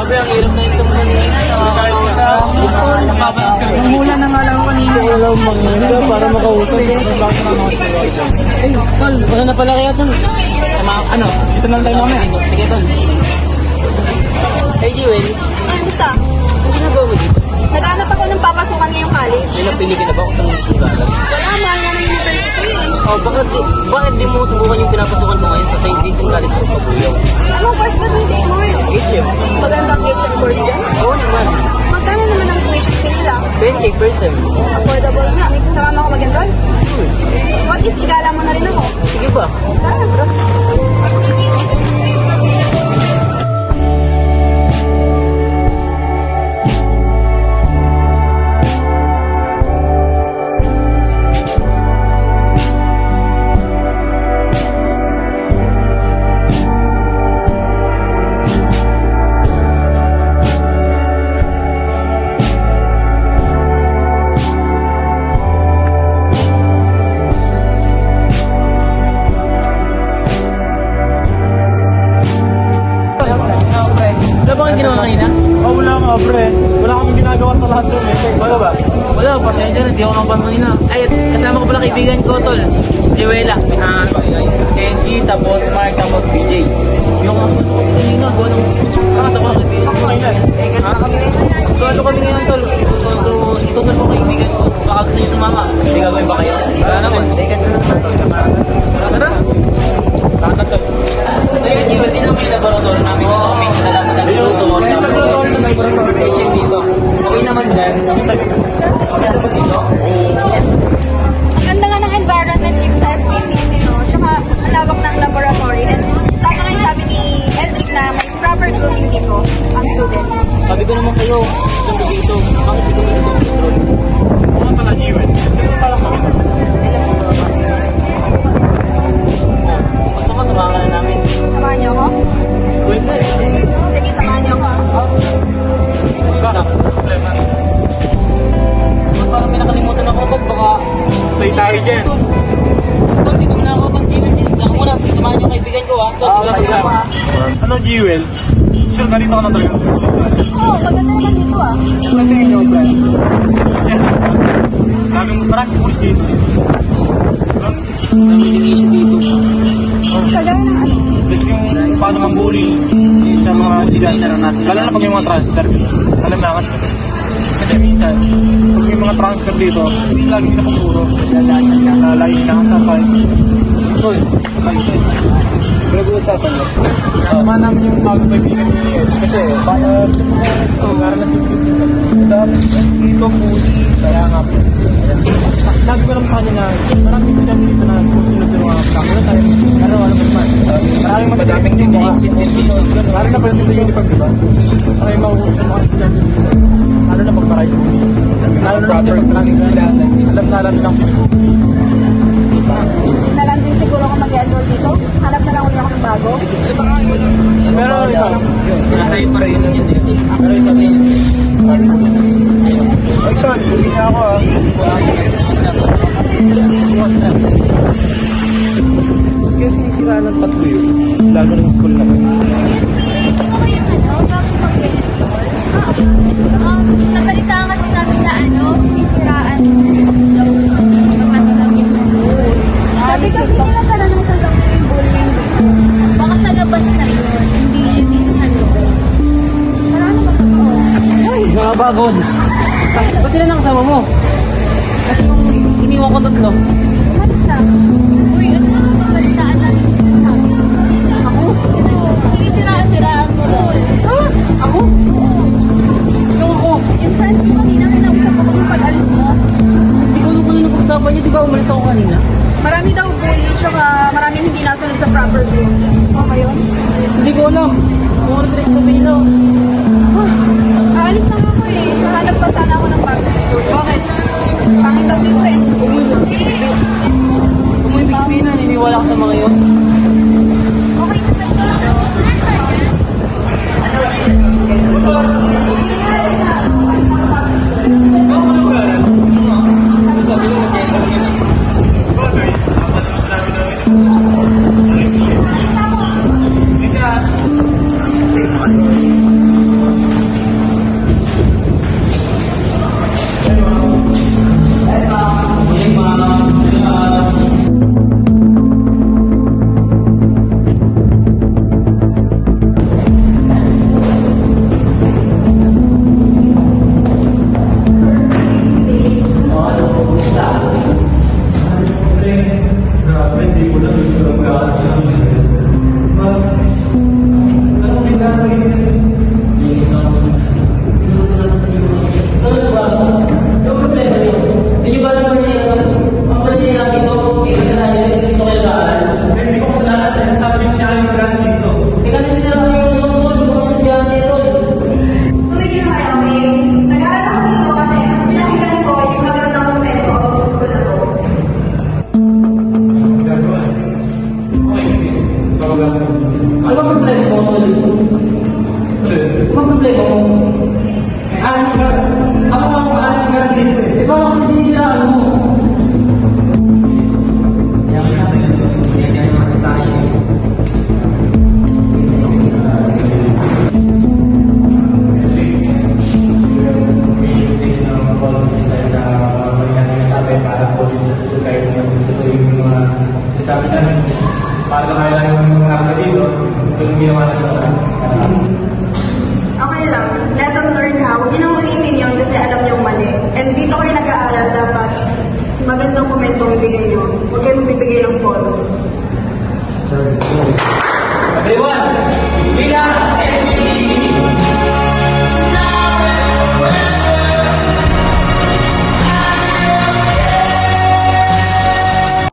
Grabe, ang hirap na ito sa kanina. Namula na nga lang ako kanina. Wala akong manghina para makausap. Ay, tol, wala na pala kaya tol. Ano? Dito na lang tayo mamaya. Sige, tol. Hey, Jewel. Basta, Ano ginagawa mo dito? nag-aanap ako ng papasukan ngayong college. May napili ka na ba kung saan mo sugalan? Wala, mahal nga ng university eh. Oh, bakit di mo subukan yung pinapasukan mo ngayon sa St. Vincent College of Pabuyong? Anong course ba hindi mo eh? HF? Magandang HM course din. Oo naman. Magkano naman ang tuition fee nila? 20 per sem. Affordable nga. Saka ako mag-enroll. What if igala mo na rin ako? Sige ba? Sana bro. Ano ba ang ginawa kanina? Oh, wala nga, pre. Wala kaming ginagawa sa classroom eh. Wala ba? Wala, pasensya na, di ako napan kanina. Ay, kasama ko pala kaibigan ko, tol. Jewela. Kenji, tapos Mark, tapos BJ. Yung ako sa kanina, gawa ng... Tapos kaibigan ko. Ha? Gawa kami ngayon, tol. Itutol ko kaibigan ko. Baka gusto niyo sumama. Hindi gagawin ba kayo? Wala naman. Tara. Tara. So yun, Jewel, din naman yung laboratory namin. Kami nadala sa nagluto. Laboratory na laboratory HM dito. Okay naman dyan. Dito. Ang ganda nga ng environment dito sa SPCC, no? Tsaka ang lawak ng laboratory. And tama nga yung sabi ni Edric na may proper grooming dito ang students. Sabi ko naman sa'yo, isang dito, bakit dito may control? Mga pala, Jiwen. Ito pala kami. Gusto mo, samahan ka na namin. Samahan niyo ako? Pwede. Sige, samahan niyo ako. Bakit? Problema. Parang may nakalimutan ako, Tol. Baka... Play tayo dyan. Tol, dito na ako, Tol. Gilid. Saka muna, samahan yung kaibigan ko, ha? Tol, wala tayo problema. Ano, Jiwen? Sure, ganito ka na talaga. Oo, maganda naman dito ah. Ano tingin niyo, pre? Kasi, maraming pulis dito. Nag-medication dito. Kagaya ng ano? Kasi yung paano mambuli sa mga estudyante na nasa. Lalo na pag yung mga transfer dito. Alam na agad. Kasi minsan, pag yung mga transfer dito, lagi na pagpuro. Lagi na kasapay. Ito, pinag-uusapan mo. Sama namin yung mga kaibigan niya yun. Kasi, para para na dito po, kaya nga po. Sabi ko lang sa kanya na maraming estudyante dito na sunod-sunod mga kamera tayo. Pero wala pa naman. Maraming madaming dito ha. Lalo na pala sa uniform, di ba? Maraming mahuhulog sa mga estudyante dito. Lalo na pag maraming pulis. Lalo na kasi pag maraming estudyante. Alam na alam nilang sinusuko. Na lang din siguro ako mag-enroll dito. Hanap na lang ulit ako ng bago. Pero ikaw, Nasa iyo pa rin yun. pero isa din. Actually, hindi na ako ah. Kaya sinisira ng tatlo yun. Lalo ng school naman. Nabalitaan kasi namin na sinisiraan daw yung school. Sabi kasi nila talagang sa daw yung bullying. Baka sa labas na yun, hindi yun dito sa loob. Wala naman totoo. Mga bagod. Ba't sila nakasama mo? Kasi yung iniwan ko tatlo. Umalis na. Uy, ano na ang nabalitaan namin sabi? Ako? Sinisiraan school. Ako? Yung ako? Yung friends mo kanina, kinausap ako nung pag-alis mo. Hindi ko alam kung ano pag-usapan niyo. Di ba umalis ako kanina? Marami daw bully, tsaka maraming hindi nasunod sa proper grooming. Okay yun? Hindi ko alam. Kung ano direct sabihin lang. Aalis na nga ako eh. Nahanap pa sana ako ng bago school. Bakit? Pangit daw dito eh. Kung mo ibig sabihin na, niniwala ka sa mga yun. Okay na Grabe, hindi ko lang ito lang gano'n sa akin. Anong ginagawa yun? Linis na ako. Ano ba? Yung problema yun. Hindi ba naman yung ang pwede natin ito, eh kasalanan nila is dito kayo kaan. Hindi ko kasalanan. Sabi niya kayong brand dito. Eh kasi sila kayo yung tol, yung mga estudyante tol. Tumigil na kayo, may nag-aaral ako dito kasi mas pinakinggan ko yung magandang momento ako sa school na to. Gagawa. Okay, sige. Pagkakas. Ano ba problema mo tol? Ano ba problema mo? Ano ka? Ako ang maaling brand dito eh. Eh paano kasi sinisiraan mo? Yan kasi tayo. Sabi namin, para na kaya lang yung mga dito, yung ginawa natin sa Okay lang. Lesson learned ha. Huwag niyo nang ulitin yun kasi alam niyong mali. And dito kayo nag-aaral, dapat magandang komentong ibigay niyo. Huwag kayo magbibigay ng false.